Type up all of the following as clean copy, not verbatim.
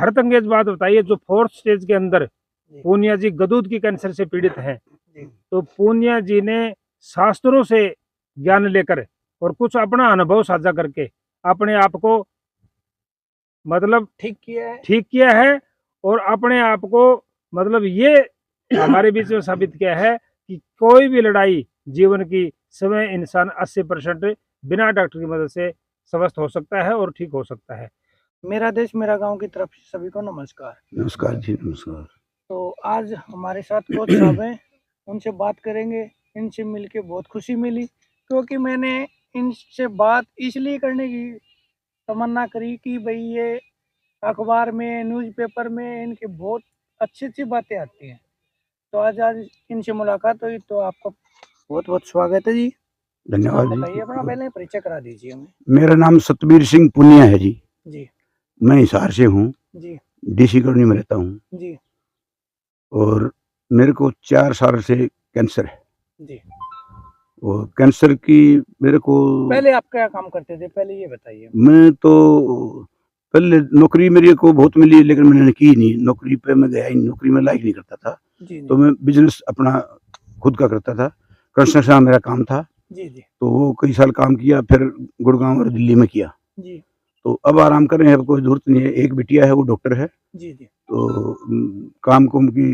हर अंगेज बात बताइए, जो 4th स्टेज के अंदर पूनिया जी गदूद की कैंसर से पीड़ित हैं, तो पूनिया जी ने शास्त्रों से ज्ञान लेकर और कुछ अपना अनुभव साझा करके अपने आप को मतलब ठीक किया है और अपने आप को मतलब ये हमारे बीच में साबित किया है कि कोई भी लड़ाई जीवन की समय इंसान 80% बिना डॉक्टर की मदद से स्वस्थ हो सकता है और ठीक हो सकता है। मेरा देश मेरा गांव की तरफ से सभी को नमस्कार। नमस्कार जी, नमस्कार। तो आज हमारे साथ कोच साहब हैं, उनसे बात करेंगे। इनसे मिलके बहुत खुशी मिली, क्योंकि मैंने इनसे बात इसलिए करने की तमन्ना करी कि भाई ये अखबार में, न्यूज़पेपर में इनके बहुत अच्छी बातें आती हैं। तो आज इनसे मुलाकात हुई, तो आपका बहुत बहुत स्वागत है जी। धन्यवाद जी। बताइए, अपना पहले परिचय करा दीजिए हमें। मेरा नाम सतबीर सिंह पुनिया है जी। जी मैं हिसार से हूँ जी डीसी कॉलोनी में रहता हूँ जी और मेरे को 4 साल से कैंसर है जी। और कैंसर की मेरे को पहले आप क्या काम करते थे, पहले ये बताइए। मैं तो पहले नौकरी मेरे को बहुत मिली, लेकिन मैंने की नहीं, नौकरी पे मैं गया ही नहीं, नौकरी में लाइक नहीं करता था। जी तो मैं बिजनेस अपना खुद का करता था, कंस्ट्रक्शन मेरा काम था। जी जी तो वो कई साल काम किया, फिर गुड़गांव और दिल्ली में किया। जी तो अब आराम कर रहे हैं, अब कोई जरूरत नहीं है। एक बिटिया है, वो डॉक्टर है। जी जी तो काम कुम की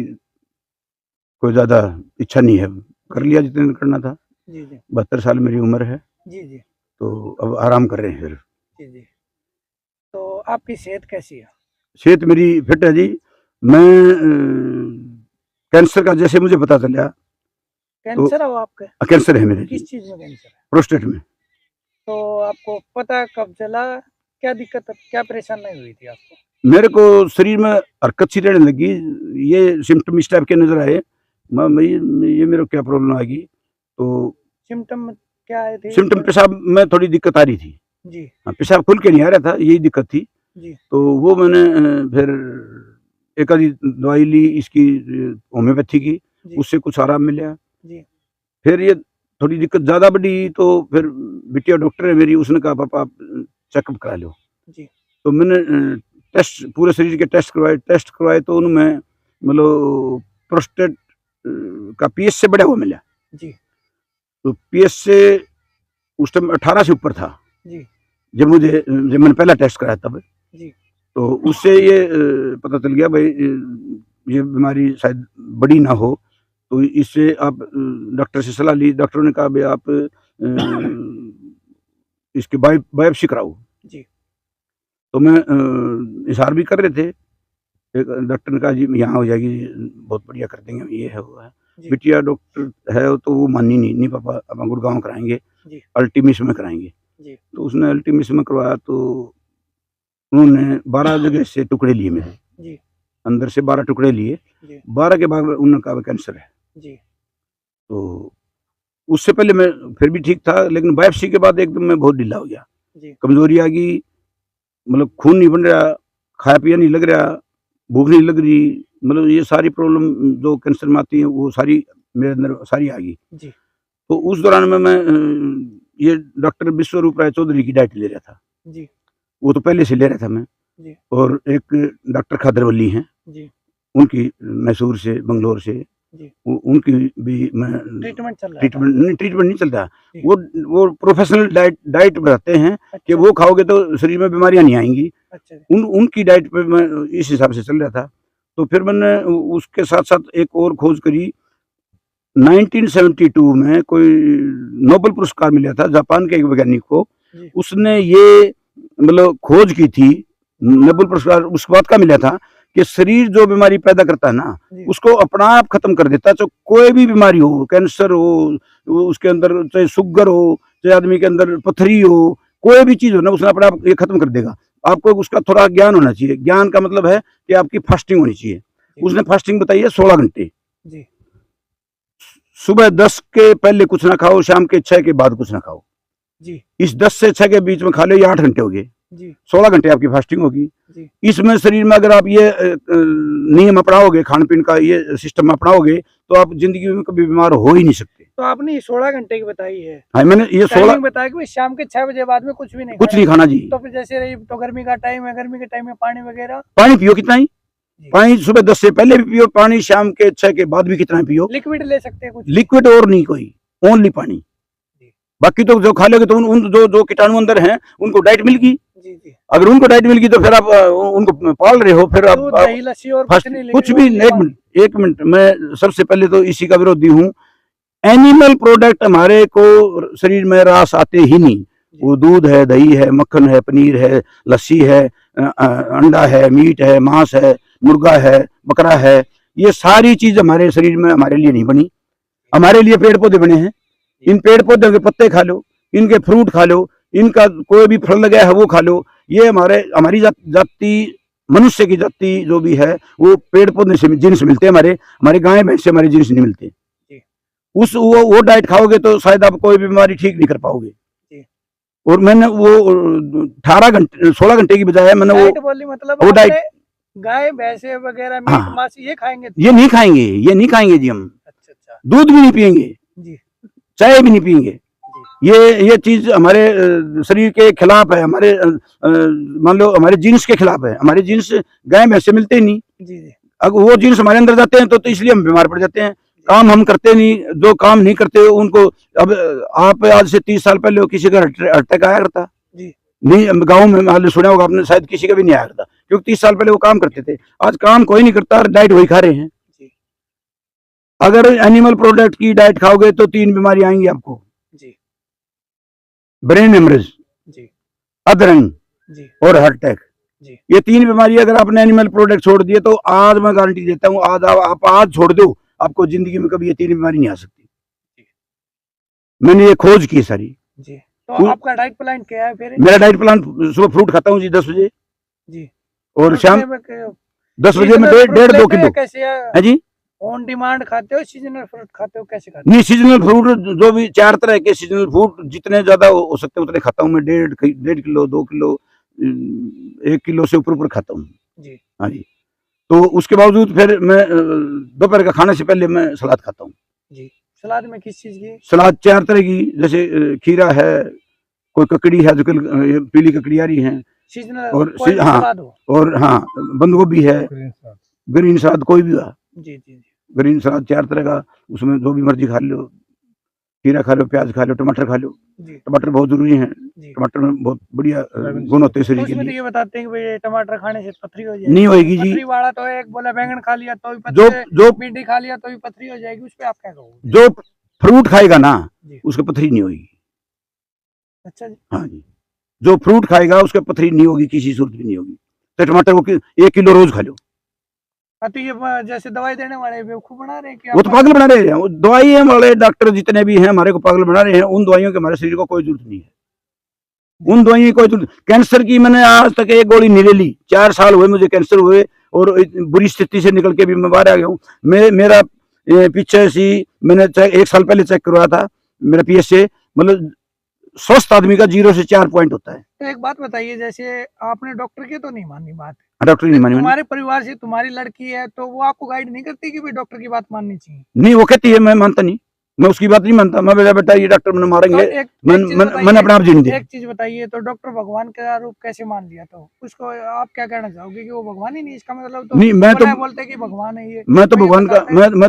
कोई ज़्यादा इच्छा नहीं है, कर लिया जितने करना था। जी जी 72 साल मेरी उम्र है, जी जी तो अब आराम कर रहे हैं फिर। जी जी। तो आपकी सेहत कैसी है? सेहत मेरी फिट है जी। मैं कैंसर का जैसे मुझे पता चला, कैंसर है आपके? कैंसर है मेरे किस जी, चीज में कैंसर है? प्रोस्टेट में। तो आपको पता कब चला? क्या दिक्कत, क्या परेशानी हुई थी आपको? मेरे को शरीर में हरकत सी रहने लगी, ये सिम्टम इस टाइप के नजर आए। ये मेरे को क्या प्रॉब्लम आ गई, तो सिम्टम क्या आए थे? सिम्टम पेशाब में थोड़ी दिक्कत आ रही थी। जी हाँ, पेशाब खुल के नहीं आ रहा था, यही दिक्कत थी। जी तो वो मैंने फिर एक आधी दवाई ली इसकी, होम्योपैथी की, जी उससे कुछ आराम मिला। जी फिर ये थोड़ी दिक्कत ज़्यादा बढ़ी, तो फिर बिटिया डॉक्टर है मेरी, उसने कहा पापा आप चेकअप करा लो। जी तो मैंने टेस्ट, पूरे शरीर के टेस्ट करवाए तो उनमें मतलब प्रोस्टेट का पीएच से बढ़ा हुआ मिला। जी तो पीएच से उस टाइम 18 से ऊपर था जी जब मैंने पहला टेस्ट कराया तब। जी तो उससे ये पता चल गया भाई ये बीमारी शायद बड़ी ना हो। तो इससे आप डॉक्टर से सलाह ली, डॉक्टर ने कहा भाई आप इसकी बायोप्सी कराओ। जी तो मैं इशार भी कर रहे थे, एक डॉक्टर ने कहा जी यहाँ हो जाएगी, बहुत बढ़िया कर देंगे, ये है वो है। जी बिटिया डॉक्टर है तो वो मानी नहीं पापा अब गुड़गांव कराएंगे, जी अल्टीमिस में कराएंगे। जी तो उसने अल्टीमिस में करवाया, तो उन्होंने 12 जगह से टुकड़े लिए मेरे, जी अंदर से 12 टुकड़े लिए। जी 12 के बाद उन्होंने कहा कैंसर है। जी तो उससे पहले मैं फिर भी ठीक था, लेकिन बायोप्सी के बाद एकदम मैं बहुत ढीला हो गया, जी कमजोरी आ गई, मतलब खून नहीं बन रहा, खाया पिया नहीं लग रहा, भूख नहीं लग रही, मतलब ये सारी प्रॉब्लम जो कैंसर में आती है वो सारी मेरे अंदर सारी आ गई। जी तो उस दौरान में मैं ये डॉक्टर विश्वरूप राय चौधरी की डाइट ले रहा था। जी वो तो पहले से ले रहा था मैं। जी और एक डॉक्टर खादरवली हैं, जी उनकी मैसूर से, बंगलोर से, जी उनकी भी मैं ट्रीटमेंट चल रहा था? ट्रीटमेंट नहीं चलता। जी। वो प्रोफेशनल डाइट बताते हैं कि अच्छा वो खाओगे तो शरीर में बीमारियां नहीं आएंगी। अच्छा जी उनकी डाइट पे मैं इस हिसाब से चल रहा था। तो फिर मैंने उसके साथ साथ एक और खोज करी। 1972 में कोई नोबेल पुरस्कार मिला था जापान के एक वैज्ञानिक को, जी उसने ये मतलब खोज की थी। नोबेल पुरस्कार उस बात का मिला था कि शरीर जो बीमारी पैदा करता है ना, जी उसको अपना आप खत्म कर देता है। तो कोई भी बीमारी हो, कैंसर हो, उसके अंदर चाहे शुगर हो, चाहे आदमी के अंदर पथरी हो, कोई भी चीज हो ना, उसने अपने आप ये खत्म कर देगा। आपको उसका थोड़ा ज्ञान होना चाहिए। ज्ञान का मतलब है कि आपकी फास्टिंग होनी चाहिए। उसने फास्टिंग बताई है 16 घंटे। जी सुबह 10 के पहले कुछ ना खाओ, शाम के 6 के बाद कुछ ना खाओ। जी इस 10 से 6 के बीच में खा लो, ये 8 घंटे हो गए, जी 16 घंटे आपकी फास्टिंग होगी। जी इसमें शरीर में अगर आप ये नियम अपनाओगे, खान पीन का ये सिस्टम अपनाओगे, तो आप जिंदगी में कभी बीमार हो ही नहीं सकते। तो आपने 16 घंटे की बताई है, हाँ मैंने ये 16 टाइमिंग बताया कि भाई शाम के 6 बजे बाद में कुछ भी नहीं कुछ नहीं खाना जी। तो फिर जैसे रही तो गर्मी का टाइम है, गर्मी के टाइम में पानी वगैरह पानी पियो कितना ही, जी। पानी सुबह 10 से पहले भी पियो, पानी शाम के 6 के बाद भी कितना पियो। लिक्विड ले सकते हैं कुछ? लिक्विड और नहीं कोई, ओनली पानी। जी। बाकी तो जो खा लोगे तो उन जो कीटाणु अंदर हैं उनको डाइट मिल गई। जी जी। अगर उनको डाइट मिल गई तो फिर आप उनको पाल रहे हो, फिर दूध, आप दही, लस्सी और फर्स्ट नहीं कुछ लेंगे, भी। एक मिनट, मैं सबसे पहले तो इसी का विरोधी हूँ। एनिमल प्रोडक्ट हमारे को शरीर में रास आते ही नहीं। वो दूध है, दही है, मक्खन है, पनीर है, लस्सी है, अंडा है, मीट है, मांस है, मुर्गा है, बकरा है, ये सारी चीज हमारे शरीर में हमारे लिए नहीं बनी। हमारे लिए पेड़ पौधे बने हैं। इन पेड़ पौधों के पत्ते खा लो, इनके फ्रूट खा लो, इनका कोई भी फल लगा है वो खा लो। ये हमारी जाति, मनुष्य की जाति जो भी है वो पेड़ पौधे से जिन्स मिलते हैं। हमारे गाय भैंस से हमारे जिन्स नहीं मिलते। वो डाइट खाओगे तो शायद आप कोई बीमारी ठीक नहीं कर पाओगे। और मैंने वो 18 घंटे 16 घंटे की बजाय मैंने मतलब वो डाइट, गाय भैंसे वगैरह मीट हाँ, मांस ये खाएंगे? ये नहीं खाएंगे, ये नहीं खाएंगे जी हम। अच्छा। दूध भी नहीं पियेंगे जी, चाय भी नहीं पियेंगे। ये चीज हमारे शरीर के खिलाफ है, हमारे मान लो हमारे जीन्स के खिलाफ है। हमारे जीन्स गाय भैंस से मिलते ही नहीं। जी। अगर वो जीन्स हमारे अंदर जाते हैं तो इसलिए हम बीमार पड़ जाते हैं। काम हम करते नहीं, जो काम नहीं करते उनको। अब आप आज से 30 साल पहले किसी का हार्ट अटैक आया करता जी नहीं? गाँव में मान लो सुना होगा आपने, शायद किसी का भी नहीं आया करता, क्योंकि 30 साल पहले वो काम करते थे। आज काम कोई नहीं करता, डाइट वही खा रहे हैं। अगर एनिमल प्रोडक्ट की डाइट खाओगे तो 3 बीमारी आएंगी आपको जी। ब्रेन हेमरेज जी, अधरंग जी और हार्ट अटैक। जी। ये 3 बीमारी अगर आपने एनिमल प्रोडक्ट छोड़ दिए तो आज मैं गारंटी देता हूँ, आज आप आज छोड़ दो, आपको जिंदगी में कभी ये 3 बीमारी नहीं आ सकती। मैंने ये खोज की सारी जी। तो आपका डाइट प्लान क्या है फिर? मेरा डाइट प्लान, सुबह फ्रूट खाता हूँ जी 10 बजे जी, और शाम 10 बजे में 1.5-2 किलो है जी। ऑन डिमांड खाते हो, सीजनल फ्रूट खाते हो, कैसे खाते हो? नहीं, सीजनल फ्रूट जो भी 4 तरह के सीजनल फ्रूट जितने ज्यादा हो सकते हैं उतने खाता हूँ मैं। 1.5 किलो, 2 किलो, 1 किलो से ऊपर खाता हूँ जी। हाँ जी। तो उसके बावजूद फिर मैं दोपहर का खाने से पहले मैं सलाद खाता हूँ जी। सलाद में किस चीज की? सलाद 4 तरह की, जैसे खीरा है, कोई ककड़ी है, आजकल पीली ककड़ी आ रही है, सीजनल और हाँ, सलाद हो, और हाँ बंद गोभी है, ग्रीन सलाद कोई भी हुआ जी जी। ग्रीन सलाद 4 तरह का, उसमें जो भी मर्जी खा लो। खीरा खा लो, प्याज खा लो, टमाटर खा लो। टमाटर बहुत जरूरी है, टमाटर में बहुत बढ़िया गुण होते हैं शरीर के लिए। ये बताते हैं कि भाई टमाटर खाने से पथरी हो जाएगी? नहीं होगी जी। पथरी वाला तो एक बोला बैंगन खा लिया तो भी पथरी, जो भिंडी खा लिया तो भी पथरी हो जाएगी, उस पे आप क्या कहोगे? जो फ्रूट खाएगा ना उसके पथरी नहीं होगी। अच्छा जी। हाँ जी, जो फ्रूट खाएगा उसके पथरी नहीं होगी, किसी सूरत भी नहीं होगी। तो टमाटर को 1 किलो रोज खा लो। तो ये जैसे दवाई देने वाले बेवकूफ बना रहे हैं क्या? वो तो पागल बना रहे हैं, वो दवाई वाले डॉक्टर जितने भी हैं हमारे को पागल बना रहे हैं। उन दवाइयों के हमारे शरीर को कोई जरूरत नहीं है। उन दवाइयों की कोई जरूरत। कैंसर की मैंने आज तक एक गोली नहीं ले ली। 4 साल हुए मुझे कैंसर हुए और बुरी स्थिति से निकल के भी मैं बाहर आ गया हूँ। मेरा पीछे से मैंने 1 साल पहले चेक करवाया था मेरा पीएच से, मतलब स्वस्थ आदमी का 0 से 4 पॉइंट होता है। तो एक बात बताइए, जैसे आपने डॉक्टर की तो नहीं मानी बात, डॉक्टर नहीं मानी, तुम्हारे परिवार से तुम्हारी लड़की है तो वो आपको गाइड नहीं करती कि भाई डॉक्टर की बात माननी चाहिए? नहीं, वो कहती है, मैं मानता नहीं, मैं उसकी बात नहीं मानता। मैं बेटा ये डॉक्टर मैंने मारेंगे, मैंने अपने आप जीने दिया। एक चीज बताइए, तो डॉक्टर भगवान का रूप कैसे मान लिया? तो उसको आप क्या कहना चाहोगे कि वो भगवान ही नहीं? इसका मतलब तो नहीं, मैं तो बोलते कि भगवान है ये। मैं तो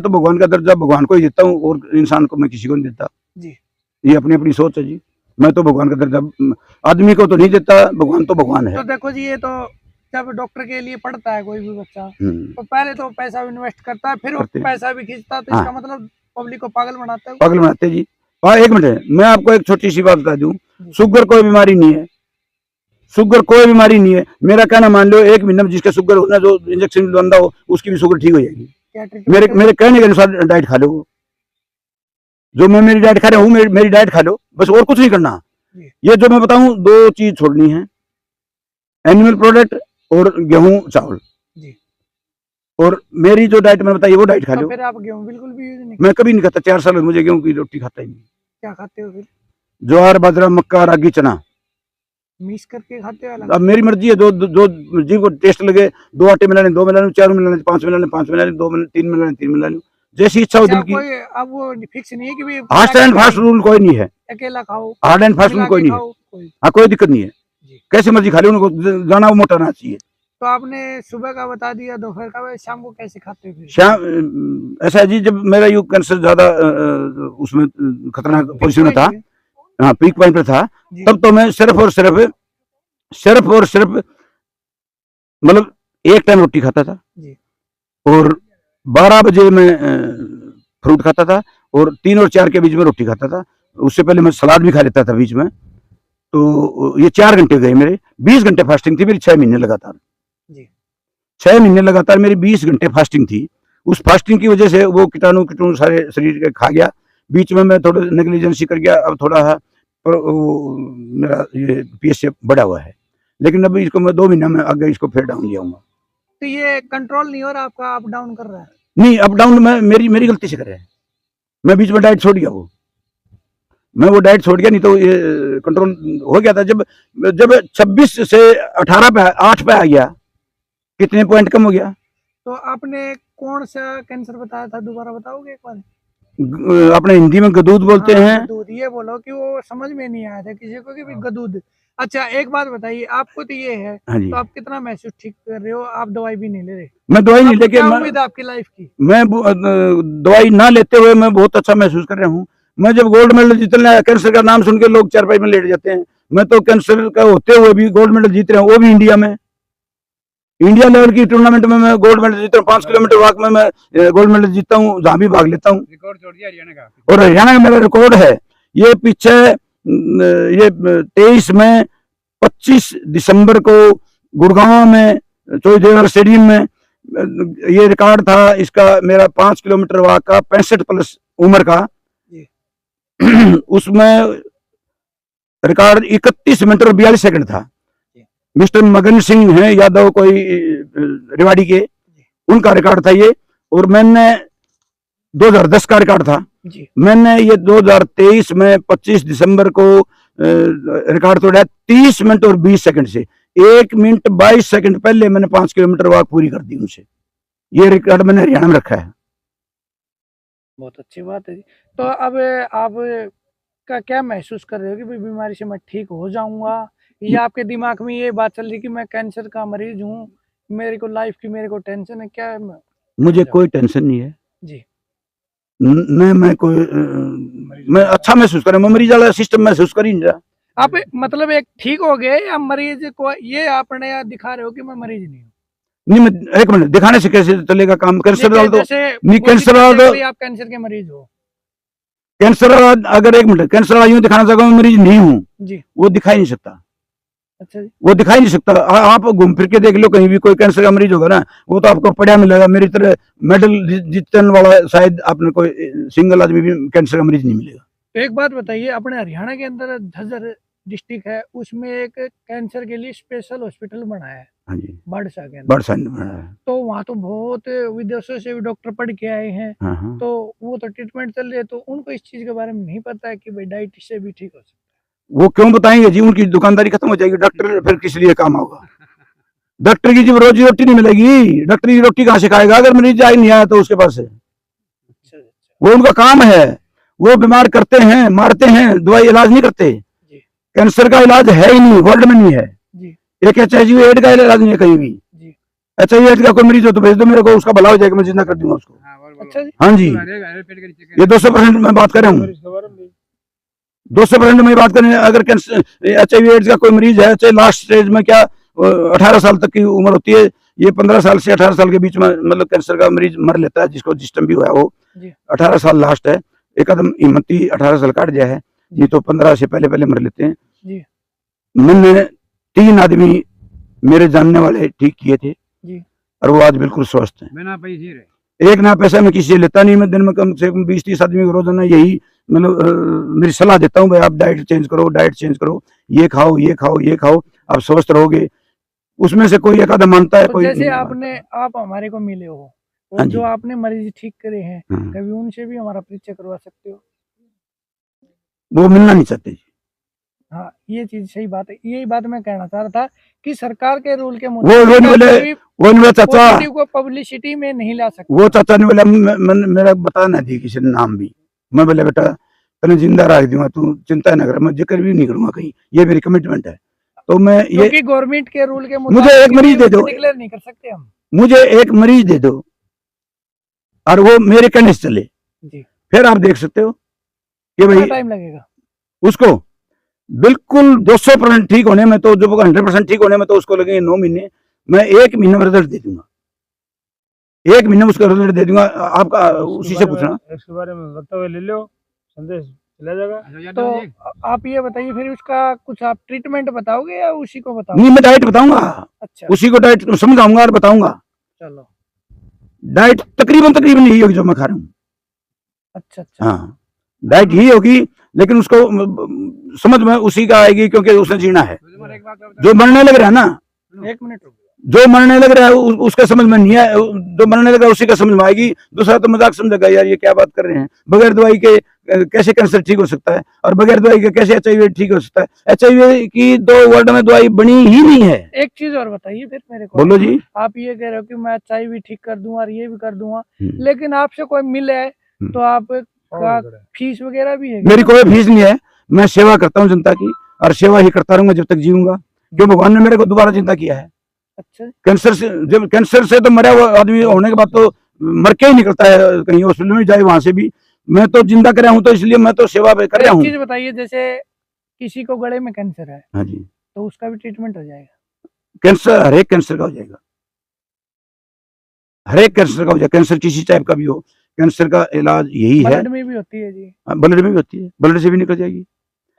भगवान का दर्जा भगवान को ही देता हूँ और इंसान को मैं किसी को नहीं देता जी। ये अपनी अपनी सोच है जी। मैं तो भगवान का दर्जा आदमी को तो नहीं देता, भगवान तो भगवान है। तो देखो जी, ये तो जब डॉक्टर के लिए पढ़ता है कोई भी बच्चा तो पहले तो पैसा इन्वेस्ट करता है, फिर वो पैसा भी खींचता है, तो इसका मतलब पब्लिक को पागल बनाता है। पागल बनाते जी। 1 मिनट, मैं आपको एक छोटी सी बात बता दूं, शुगर कोई बीमारी नहीं है। शुगर कोई बीमारी नहीं है। मेरा कहना मान लो 1 महीने में जिसका शुगर होना, जो इंजेक्शन बंदा हो उसकी भी शुगर ठीक हो जाएगी। मेरे कहने के अनुसार डाइट खा लो, जो मैं मेरी डाइट खा रहा हूँ मेरी डाइट खा लो, बस और कुछ नहीं करना। ये जो मैं बताऊं 2 चीज छोड़नी है, एनिमल प्रोडक्ट और गेहूं चावल जी। और मेरी जो डाइट मैंने बताई वो डाइट खा लो। फिर आप गेहूं बिल्कुल भी यूज नहीं? मैं कभी नहीं खाता, 4 साल में मुझे गेहूं की रोटी खाता ही नहीं। क्या खाते हो फिर? ज्वार, बाजरा, मक्का, रागी, चना मिक्स करके खाते हो? अब मेरी मर्जी है, जो जीव को टेस्ट लगे। 2 आटे मिला लें, 2 मिला लूं, 4 मिला लें, 5 मिला लें, 5 मिला लें, 2 मिला, 3 मिला लें, 3 मिला लूं। जैसी इच्छा हो अच्छा, दिल की। कोई अब वो फिक्स नहीं है कि भी हार्ड एंड फास्ट रूल कोई नहीं है, अकेला खाओ, हार्ड एंड फास्ट मिला रूल कोई के नहीं है। खाओ, कोई। हाँ, कोई दिक्कत नहीं है, जी। कैसे मर्जी खा ले, उनको गाना वो मोटा ना चाहिए। तो आपने सुबह का बता दिया, दोपहर का, शाम को कैसे खाते हो फिर? शाम ऐसा है जी, जब मेरा यू कैंसर ज्यादा उसमें खतरनाक पोजीशन में था, हाँ पीक पॉइंट पे था, जी। तब तो मैं सिर्फ और सिर्फ मतलब एक टाइम रोटी खाता था जी। और 12 बजे मैं फ्रूट खाता था और 3 और 4 के बीच में रोटी खाता था। उससे पहले मैं सलाद भी खा लेता था बीच में। तो ये 4 घंटे गए मेरे, 20 घंटे फास्टिंग थी मेरी 6 महीने लगातार। जी। 6 महीने लगातार मेरी 20 घंटे फास्टिंग थी। उस फास्टिंग की वजह से वो कीटाणु सारे शरीर के खा गया। बीच में मैं थोड़ा नेग्लिजेंसी कर गया, अब थोड़ा मेरा ये पीएसए बढ़ा हुआ है, लेकिन अभी इसको मैं 2 महीना में आगे इसको फिर डाउन ले आऊंगा। तो ये कंट्रोल नहीं हो रहा आपका, अप डाउन कर रहा है? नहीं, अप डाउन मैं मेरी गलती से कर रहे हैं। मैं बीच में डाइट छोड़ गया, मैं वो डाइट छोड़ गया, नहीं तो ये कंट्रोल हो गया था। जब 26 से 18 पे 8 पे आ गया, कितने पॉइंट कम हो गया। तो आपने कौन सा कैंसर बताया था, दोबारा बताओगे एक बार? अपने हिंदी में गदूद बोलते हाँ, हैं। गदूद। ये बोलो कि वो समझ में नहीं आया था किसी को कि भी गदूद। अच्छा, एक बात बताइए, आपको तो ये है, हाँ जी, तो आप कितना महसूस ठीक कर रहे हो? आप दवाई भी नहीं ले रहे? मैं दवाई नहीं आपको लेके क्या उम्मीद है आपकी लाइफ की? मैं दवाई ना लेते हुए मैं बहुत अच्छा महसूस कर रहा हूँ। मैं जब गोल्ड मेडल जीतने आया, कैंसर का नाम सुन के लोग चारपाई में लेट जाते हैं। मैं तो कैंसर का होते हुए भी गोल्ड मेडल जीत रहा हूँ, वो भी इंडिया में। इंडिया लेवल की टूर्नामेंट में मैं गोल्ड मेडल जीता हूँ। 5 किलोमीटर वॉक में मैं गोल्ड मेडल जीतता हूँ, जहाँ भी भाग लेता हूँ। रिकॉर्ड तोड़ दिया हरियाणा का। और हरियाणा का मेरा रिकॉर्ड है। ये पीछे ये 23 में 25 दिसंबर को गुड़गांव में चौधरी स्टेडियम में ये रिकॉर्ड था इसका, मेरा 5 किलोमीटर वॉक का 65 प्लस उम्र का। उसमें रिकॉर्ड 31 मिनट और 42 सेकंड था। मिस्टर मगन सिंह हैं यादव, कोई रेवाड़ी के, उनका रिकॉर्ड था ये। और मैंने 2010 का रिकॉर्ड था जी। मैंने ये 2023 में 25 दिसंबर को रिकॉर्ड तोड़ा 30 मिनट और 20 सेकंड से। 1 मिनट 22 सेकंड पहले मैंने 5 किलोमीटर वॉक पूरी कर दी उनसे। ये रिकॉर्ड मैंने हरियाणा में रखा है। बहुत अच्छी बात है जी। तो अब आप का क्या महसूस कर रहे हो कि भाई बीमारी से मैं ठीक हो जाऊंगा, या आपके दिमाग में ये बात चल रही कि मैं कैंसर का मरीज हूँ, मेरे को लाइफ की मेरे को टेंशन है? क्या मुझे कोई टेंशन नहीं है जी। मैं कोई मैं अच्छा महसूस कर रहा हूँ। मैं मरीज वाला सिस्टम महसूस कर ही नहीं रहा। आप मतलब एक ठीक हो गए या मरीज को ये आपने दिखा रहे हो कि मैं मरीज नहीं हूँ? नहीं, मैं 1 मिनट, दिखाने से कैसे चलेगा काम? कैंसर वाला तो नहीं, कैंसर वाला तो आप कैंसर के मरीज हो कैंसर वाला, अगर 1 मिनट, कैंसर वाला यूं दिखाना चाहूंगा मैं मरीज नहीं हूँ जी, वो दिखाई नहीं सकता। अच्छा जी। वो दिखाई नहीं सकता। आप घूम फिर के देख लो, कहीं भी कोई कैंसर का मरीज होगा ना, वो तो आपको पढ़ा मिलेगा। मेरी तरह मेडल जीतने वाला शायद आपने कोई सिंगल आदमी भी कैंसर का मरीज नहीं मिलेगा। तो एक बात बताइए, अपने हरियाणा के अंदर झज्जर डिस्ट्रिक्ट है, उसमें एक कैंसर के लिए स्पेशल हॉस्पिटल बनाया है। हाँ जी, बाड़सा के अंदर। बाड़सा में बना है। तो वहाँ तो बहुत विदेशों से भी डॉक्टर पढ़ के आए हैं, हाँ हाँ। तो वो तो ट्रीटमेंट चल रही है, तो उनको इस चीज के बारे में नहीं पता है कि भाई डाइट से भी ठीक हो सकता वो क्यों बताएंगे जी? उनकी दुकानदारी खत्म हो जाएगी, डॉक्टर फिर किस लिए काम होगा? डॉक्टर की जब रोजी रोटी नहीं मिलेगी, डॉक्टर की रोटी कहाँ से खाएगा अगर मरीज आई नहीं आया तो उसके पास से? है। वो उनका काम है, वो बीमार करते हैं, मारते हैं, दवाई इलाज नहीं करते। जी। कैंसर का इलाज है ही नहीं, वर्ल्ड में नहीं है जी। एक HIV एड का इलाज नहीं है कहीं भी। जी। HIV एड का कोई मरीज हो तो भेज दो मेरे को, उसका भला हो जाएगा, मैं जिंदा कर दूंगा उसको। अच्छा जी। हाँ जी, ये 200% मैं बात कर रहा हूँ, 200% मैं बात कर रहा हूँ। अगर कैंसर HIV एड्स का कोई मरीज है, चाहे लास्ट स्टेज में, क्या 18 साल तक की उम्र होती है, ये 15 साल से 18 साल के बीच में मतलब कैंसर का मरीज मर लेता है, जिसको जिस टाइम भी हुआ वो 18 साल लास्ट है। एक आदम हिम्मती 18 साल काट गया है, नहीं तो 15 से पहले मर लेते हैं जी। मैंने 3 आदमी मेरे जानने वाले ठीक किए थे जी। और वो आज बिल्कुल स्वस्थ हैं। बिना पैसे रहे। एक ना पैसा मैं किसी से लेता नहीं। मैं दिन में कम से कम 20-30 आदमी को रोजाना यही मतलब मेरी सलाह देता हूँ, भाई आप डाइट चेंज करो, डाइट चेंज करो, ये खाओ, ये खाओ, ये खाओ, आप स्वस्थ रहोगे। उसमें से कोई एक आधा मानता है, तो कोई जैसे नहीं आपने आप हमारे को मिले हो, और हाँ जी। जो आपने मरीज ठीक करे हैं, हाँ। कभी उनसे भी हमारा परिचय करवा सकते हो? वो मिलना नहीं चाहते जी। हाँ, ये चीज सही बात है। यही बात मैं कहना चाह रहा था कि सरकार के रूल के वो नहीं बोले, वो मेरा चाचा, पॉजिटिव को पब्लिसिटी में नहीं ला सकते। वो चाचा ने बोला मेरा बता ना दी किसी ने नाम भी। मैं बोला बेटा तेने जिंदा रख दूंगा, तू चिंता न कर, मैं जिक्र भी नहीं करूंगा कहीं, ये मेरी कमिटमेंट है। तो मैं ये क्योंकि गवर्नमेंट के रूल के मुझे एक मरीज दे दो, डिक्लेयर नहीं कर सकते हम। मुझे एक मरीज दे दो और वो मेरे कहने से चले, जी। फिर आप देख सकते हो कि भाई टाइम लगेगा उसको बिल्कुल 200% ठीक होने में, तो जो 100% ठीक होने में तो उसको लगेंगे 9 महीने। मैं 1 महीने में रिजल्ट दे दूंगा, 1 महीने में उसका रिजल्ट दे दूंगा। आपका उसी से पूछना, इसके बारे में वक्तव्य ले लो, संदेश चला जाएगा। तो आप ये बताइए फिर उसका कुछ आप ट्रीटमेंट बताओगे या उसी को बताओगे? नहीं मैं डाइट बताऊंगा, अच्छा उसी को डाइट समझाऊंगा और बताऊंगा। चलो डाइट तकरीबन यही होगी जो मैं खा रहा हूँ। अच्छा अच्छा हाँ डाइट यही होगी, लेकिन उसको समझ में उसी का आएगी क्योंकि उसने जीना है। जो मरने लग रहा है ना, 1 मिनट रुको। जो मरने लग रहा है उसका समझ में नहीं है, जो मरने लग रहा है उसी का समझ में आएगी। दूसरा तो मजाक समझेगा, यार ये क्या बात कर रहे हैं, बगैर दवाई के कैसे कैंसर ठीक हो सकता है, और बगैर दवाई के कैसे HIV ठीक हो सकता है। HIV की तो वर्ल्ड में दवाई बनी ही नहीं है। एक चीज और बताइए फिर मेरे को। बोलो जी। आप ये कह रहे हो कि मैं HIV ठीक कर दूंगा और ये भी कर दूंगा, लेकिन आपसे कोई मिले तो आप का फीस वगैरह भी है? मेरी कोई फीस नहीं है, मैं सेवा करता हूँ जनता की, और सेवा ही करता रहूंगा जब तक जीऊंगा, क्यों भगवान ने मेरे को दोबारा जिंदा किया है। अच्छा कैंसर से, जब कैंसर से तो मरा हुआ आदमी होने के बाद तो मर के ही निकलता है, कहीं हॉस्पिटल में जाए वहां से भी। मैं तो जिंदा कर रहा हूँ, तो इसलिए मैं तो सेवा कर रहा हूँ। चीज बताइए, जैसे किसी को गले में कैंसर है, हाँ जी, तो उसका भी ट्रीटमेंट हो जाएगा? कैंसर हर एक कैंसर का हो जाएगा, हर एक कैंसर का हो जाएगा। कैंसर किसी टाइप का भी हो, कैंसर का इलाज यही है। ब्लड में भी होती है जी? ब्लड में भी होती है, ब्लड से भी निकल जाएगी।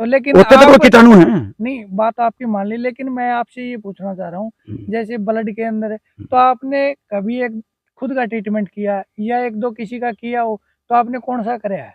तो लेकिन होते तो कोई कीटाणु है नहीं, बात आपकी मान ली, लेकिन मैं आपसे ये पूछना चाह रहा हूँ, जैसे ब्लड के अंदर है, तो आपने कभी एक खुद का ट्रीटमेंट किया या 1-2 किसी का किया हो, तो आपने कौन सा कराया है?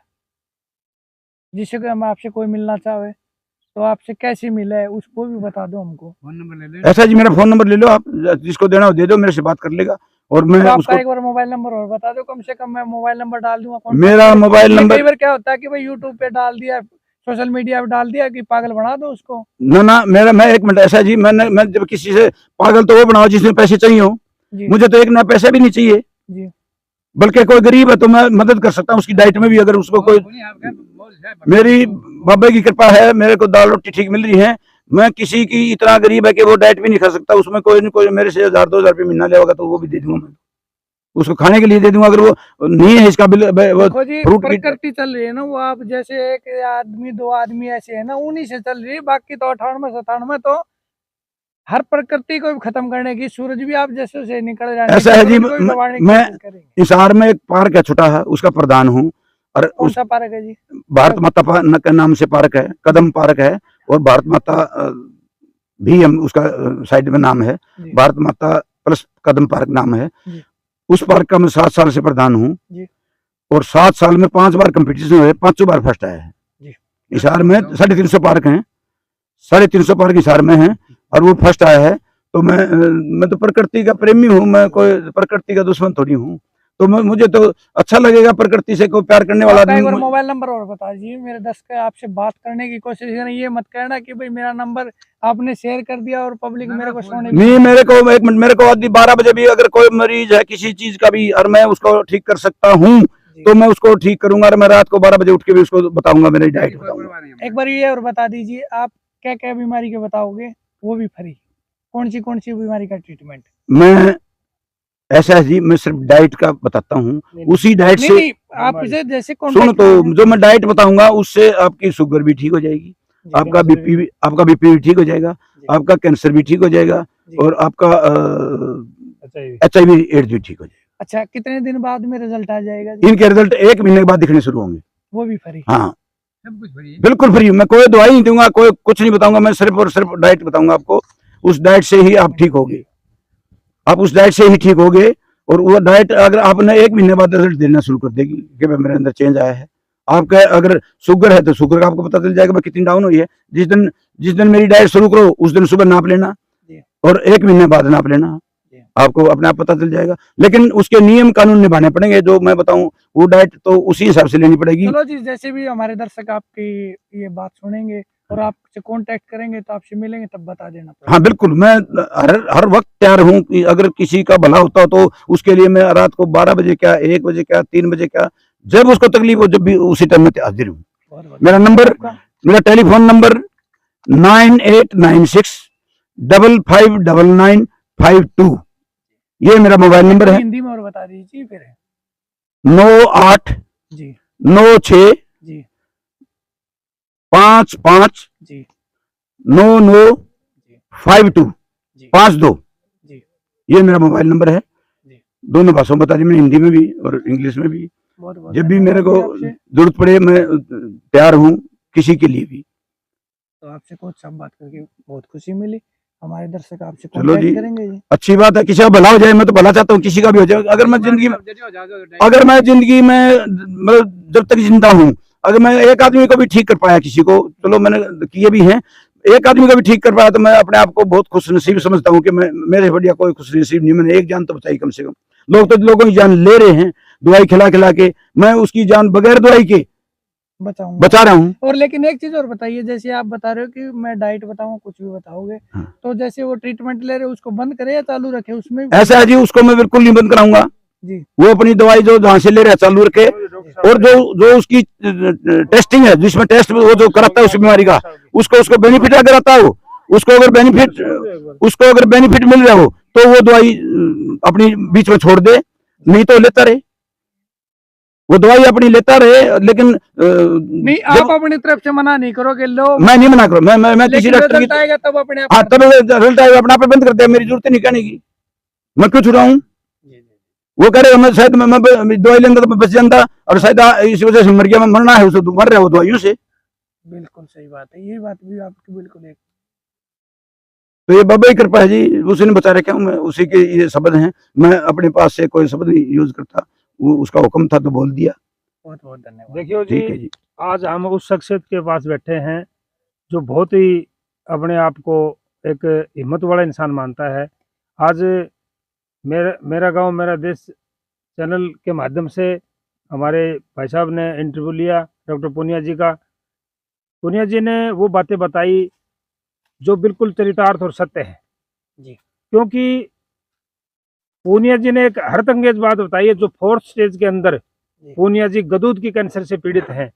जिससे कि हम आपसे कोई मिलना चाहे तो आपसे कैसे मिला है उसको भी बता दो हमको। फोन नंबर ले लो। ऐसा जी, मेरा फोन नंबर ले लो आप, जिसको देना हो दे दो, मेरे से बात कर लेगा। और मैं तो उसको आपका एक बार मोबाइल नंबर और बता दो, कम से कम मैं मोबाइल नंबर डाल दूंगा। मेरा मोबाइल नंबर, कई बार क्या होता है कि भाई यूट्यूब पे डाल दिया, सोशल मीडिया पे डाल दिया कि पागल बना दो उसको। ना मेरा, मैं 1 मिनट, ऐसा जी, मैं जब किसी से पागल तो वो बनाओ जिसमें पैसे चाहिए हो, मुझे तो 1 ना पैसा भी नहीं चाहिए जी। बल्कि कोई गरीब है तो मैं मदद कर सकता हूँ उसकी डाइट में भी, अगर उसको कोई, मेरी बाबा की कृपा है, मेरे को दाल रोटी ठीक मिल रही है। मैं किसी की इतना गरीब है कि वो डाइट भी नहीं खा सकता, उसमें कोई नहीं कोई मेरे से 1000-2000 रुपये महीना लेगा तो वो भी दे दूंगा, मैं उसको खाने के लिए दे दूंगा। अगर वो नहीं है इसका बिल, देखो जी, प्रकृति चल रही है ना, वो आप जैसे 1 आदमी 2 आदमी ऐसे है ना, उन्हीं से चल रही है। बाकी तो 98-97 तो हर प्रकृति को खत्म करने की, सूरज भी आप जैसे से निकल जाए। ऐसा है जी, मैं हिसार में एक पार्क है छोटा है, उसका प्रधान हूँ। और कौन सा पार्क है जी? भारत माता के नाम से पार्क है, कदम पार्क है, और भारत माता भी हम उसका साइड में नाम है, भारत माता प्लस कदम पार्क नाम है। उस पार्क का मैं 7 साल से प्रधान हूँ, और 7 साल में 5 बार कंपटीशन हुए, 5 बार फर्स्ट आया है। हिसार में 350 पार्क हैं, 350 पार्क हिसार में हैं, और वो फर्स्ट आया है। तो मैं तो प्रकृति का प्रेमी हूँ, मैं कोई प्रकृति का दुश्मन थोड़ी हूँ। तो मुझे तो अच्छा लगेगा प्रकृति से कोई प्यार करने वाला आदमी। मोबाइल नंबर और बता दीजिए, मेरे 10 का आपसे बात करने की कोशिश करें, ये मत कहना कि भाई मेरा नंबर आपने शेयर कर दिया और पब्लिक मेरे को सुने नहीं। मेरे को 1 मिनट, मेरे को 12 बजे भी अगर कोई मरीज है किसी चीज का भी और मैं उसको ठीक कर सकता हूँ तो मैं उसको ठीक करूंगा, और मैं रात को 12 बजे उठ के भी उसको बताऊंगा, मेरी डाइट बताऊंगा। एक बार ये और बता दीजिए, आप क्या क्या बीमारी के बताओगे, वो भी फ्री? कौन सी बीमारी का ट्रीटमेंट? मैं ऐसा है जी, मैं सिर्फ डाइट का बताता हूँ, उसी डाइट से आप जैसे सुनो, तो जो मैं डाइट बताऊंगा उससे आपकी शुगर भी ठीक हो जाएगी, आपका बीपी भी ठीक हो जाएगा, आपका कैंसर भी ठीक हो जाएगा, और आपका HIV एड्स भी ठीक हो जाएगा। अच्छा, कितने दिन बाद में रिजल्ट आ जाएगा? इनके रिजल्ट 1 महीने के बाद दिखने शुरू होंगे। वो भी फ्री? हाँ बिल्कुल फ्री। मैं कोई दवाई नहीं दूंगा, कोई कुछ नहीं बताऊंगा, मैं सिर्फ और सिर्फ डाइट बताऊंगा आपको। उस डाइट से ही आप ठीक होगे, आप उस डाइट से ही ठीक होगे। और वो डाइट अगर आपने 1 महीने बाद रिजल्ट देना शुरू कर देगी कि मेरे अंदर चेंज आया है। आपका अगर शुगर है तो शुगर का आपको पता चल जाएगा कितनी डाउन हुई है। जिस दिन मेरी डाइट शुरू करो उस दिन सुबह नाप लेना, और 1 महीने बाद नाप लेना, आपको अपने आप पता चल जाएगा। लेकिन उसके नियम कानून निभाने पड़ेंगे, जो मैं बताऊं वो डाइट तो उसी हिसाब से लेनी पड़ेगी। चलो जी, जैसे भी हमारे दर्शक आपकी ये बात सुनेंगे और आपसे कांटेक्ट करेंगे तो आपसे मिलेंगे तब बता देना। हाँ बिल्कुल, मैं हर वक्त तैयार हूँ कि अगर किसी का भला होता तो उसके लिए मैं रात को 12 बजे क्या, 1 बजे क्या, 3 बजे क्या, जब उसको तकलीफ हो, जब भी उसी टाइम में हाजिर हूँ। बहुत मेरा नंबर, मेरा टेलीफोन नंबर 9896559952, ये मेरा मोबाइल नंबर है। हिंदी में और बता दीजिए फिर। 98 जी 96 जी 55 जी 9952 जी 52, जी ये मेरा मोबाइल नंबर है। जी। दोनों भाषाओं में बता दी मैंने, हिंदी में भी और इंग्लिश में भी। बहुत बहुत जब भी मेरे को धन्यवाद जी आपसे। जरूरत पड़े मैं तैयार हूँ किसी के लिए भी। तो आपसे कोच साहब बात करके बहुत खुशी मिली। हमारे दर्शक आपसे चलो जी, कांटेक्ट करेंगे जी। अच्छी बात है, किसी का भला हो जाए, मैं तो भला चाहता हूँ, किसी का भी हो जाए। अगर मैं जिंदगी में मतलब जब तक जिंदा हूँ, अगर मैं एक आदमी को भी ठीक कर पाया, किसी को, चलो मैंने किए भी हैं, एक आदमी को भी ठीक कर पाया तो मैं अपने आप को बहुत खुश नसीब समझता हूँ कि मैं, मेरे बढ़िया कोई खुश नसीब नहीं, मैंने एक जान तो बचाई कम से कम। लोग तो लोगों की जान ले रहे हैं दवाई खिला खिला के, मैं उसकी जान बगैर दवाई के बचाऊंगा, बचा रहा हूँ। और लेकिन एक चीज और बताइए, जैसे आप बता रहे हो कि मैं डाइट बताऊं, कुछ भी बताओगे, हाँ। तो जैसे वो ट्रीटमेंट ले रहे हैं उसको बंद करे या चालू रखे, उसमें ऐसा है जी, उसको मैं बिल्कुल नहीं बंद कराऊंगा जी। वो अपनी दवाई जो जहाँ से ले रहे हैं चालू रखे, और जो उसकी टेस्टिंग है, जिसमें टेस्ट वो जो कराता है उस बीमारी का, उसको बेनिफिट अगर आता हो, उसको अगर बेनिफिट मिल रहा हो तो वो दवाई अपनी बीच में छोड़ दे, नहीं तो लेता रहे, वो दवाई अपनी लेता रहे। लेकिन नहीं, आप अपनी तरफ से मना नहीं करोगे, लो मैं नहीं मना करूँ, मैं किसी डॉक्टर की, आएगा तब अपने आप। हाँ तब रिजल्ट आएगा, अपने आप बंद कर दे, मेरी जरूरत नहीं कहने की, मैं क्यों छुड़ाऊं। वो कह रहे मैं शायद मैं दवाई लेंदा तो मैं बच जाता, और शायद इस वजह से मर गया, मैं मरना है उसे, तो मर रहा है वो दवाइयों से। बिल्कुल सही बात है, ये बात भी आपकी बिल्कुल एक। तो ये बाबा ही कृपा है जी, उसी ने बचा रखा हूँ मैं, उसी के ये शब्द हैं, मैं अपने पास से कोई शब्द नहीं यूज करता, वो उसका हुक्म था तो बोल दिया। बहुत बहुत धन्यवाद। देखियो ठीक है जी, जी। आज हम उस शख्सियत के पास बैठे हैं जो बहुत ही अपने आप को एक हिम्मत वाला इंसान मानता है। आज मेरा गांव मेरा देश चैनल के माध्यम से हमारे भाई साहब ने इंटरव्यू लिया डॉक्टर पूनिया जी का। पूनिया जी ने वो बातें बताई जो बिल्कुल चरितार्थ और सत्य है जी। क्योंकि पूनिया जी ने एक हरतंगेज बात बताई है, जो 4th स्टेज के अंदर पूनिया जी गदूद की कैंसर से पीड़ित हैं।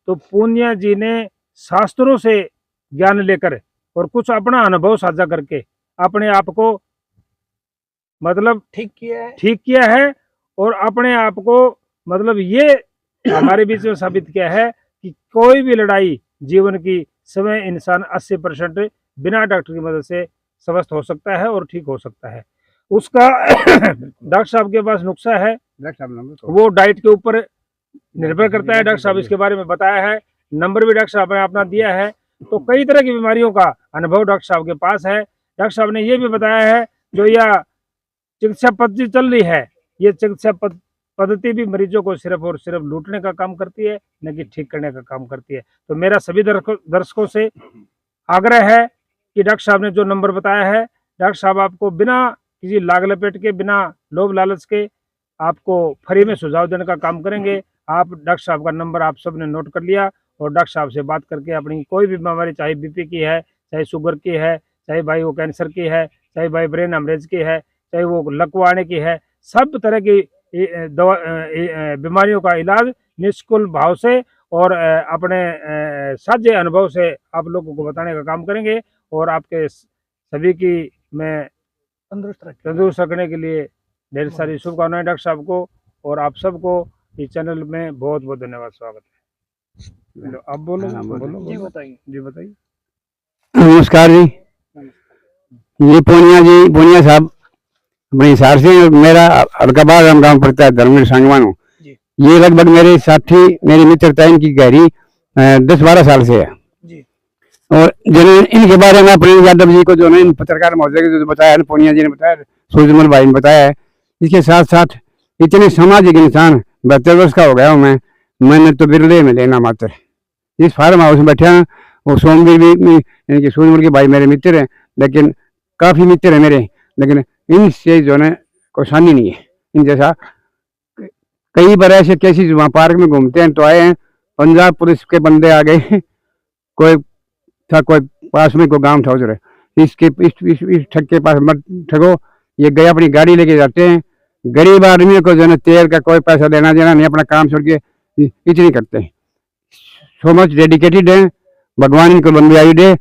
तो पूनिया जी ने शास्त्रों से ज्ञान लेकर और कुछ अपना अनुभव साझा करके अपने आप को मतलब ठीक किया है और अपने आप को मतलब ये हमारे बीच में साबित किया है कि कोई भी लड़ाई जीवन की समय इंसान 80% बिना डॉक्टर की मदद से स्वस्थ हो सकता है और ठीक हो सकता है। उसका डॉक्टर साहब के पास नुस्खा है, वो डाइट के ऊपर निर्भर करता है। डॉक्टर साहब इसके बारे में बताया है, नंबर भी डॉक्टर साहब ने अपना दिया है। तो कई तरह की बीमारियों का अनुभव डॉक्टर साहब के पास है। डॉक्टर साहब ने ये भी बताया है जो यह चिकित्सा पद्धति चल रही है, ये चिकित्सा पद्धति भी मरीजों को सिर्फ और सिर्फ लूटने का काम करती है, न कि ठीक करने का काम करती है। तो मेरा सभी दर्शकों से आग्रह है कि डॉक्टर साहब ने जो नंबर बताया है, डॉक्टर साहब आपको बिना किसी लाग लपेट के, बिना लोभ लालच के आपको फ्री में सुझाव देने का काम करेंगे। आप डॉक्टर साहब का नंबर आप सब ने नोट कर लिया और डॉक्टर साहब से बात करके अपनी कोई भी बीमारी, चाहे बीपी की है, चाहे शुगर की है, चाहे भाई वो कैंसर की है, चाहे भाई ब्रेन हेमरेज की है, चाहे वो लकवाने की है, सब तरह की दवा बीमारियों का इलाज निष्कुल्क भाव से और अपने साझे अनुभव से आप लोगों को बताने का काम करेंगे। और आपके सभी की मैं तंदुरुस्त रखने के लिए ढेर सारी शुभकामनाएं डॉक्टर साहब को, और आप सबको इस चैनल में बहुत बहुत धन्यवाद, स्वागत है। आप बोलो जी बताइए। नमस्कार जी, ये पूनिया साहब अपने हिसाब से, मेरा अलकाबाद गांव पड़ता है, धर्मवीर सांगवानो। ये लगभग मेरे साथी, मेरी मित्रता इनकी गहरी 10-12 साल से है जी। और जिन्होंने इनके बारे में प्रेम यादव जी को जो है पत्रकार महोदय के जो बताया है, पूनिया जी ने बताया, सूरजमल भाई ने बताया है। इसके साथ साथ इतने सामाजिक इंसान, 72 वर्ष का हो गया हूँ मैंने तो बिरले में लेना मात्र इस फार्म हाउस में बैठा हूँ। और सोमवीर भी इनके सूरजमल के भाई मेरे मित्र हैं, लेकिन काफ़ी मित्र हैं मेरे, लेकिन इनसे जो है कोई आसानी नहीं है। इन जैसा कई बार ऐसे केसेस वहाँ पार्क में घूमते हैं तो आए हैं, पंजाब पुलिस के बंदे आ गए, कोई था, कोई पास में कोई गांव था उधर, इसके इस ठग के पास मत ठगो। ये गए अपनी गाड़ी लेके जाते हैं, गरीब आदमी को जो है तेल का कोई पैसा देना देना नहीं, अपना काम छोड़ के इतनी करते हैं। सो मच डेडिकेटेड है, भगवान इनको लंबी दे।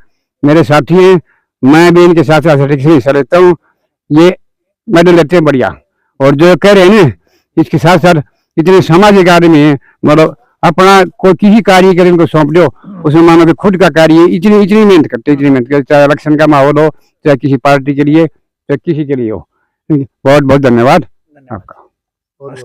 मेरे साथी हैं, मैं भी इनके साथ सर्टिफिकेट हिस्सा लेता हूँ, ये मेडल लेते हैं बढ़िया। और जो कह रहे हैं ना, इसके साथ साथ इतने सामाजिक आदमी है, मतलब अपना कोई किसी कार्य कर इनको सौंप दो, उसमें मानो कि खुद का कार्य इतनी इतनी मेहनत करते, चाहे इलेक्शन का माहौल हो, चाहे किसी पार्टी के लिए, चाहे किसी के लिए हो। बहुत बहुत धन्यवाद आपका।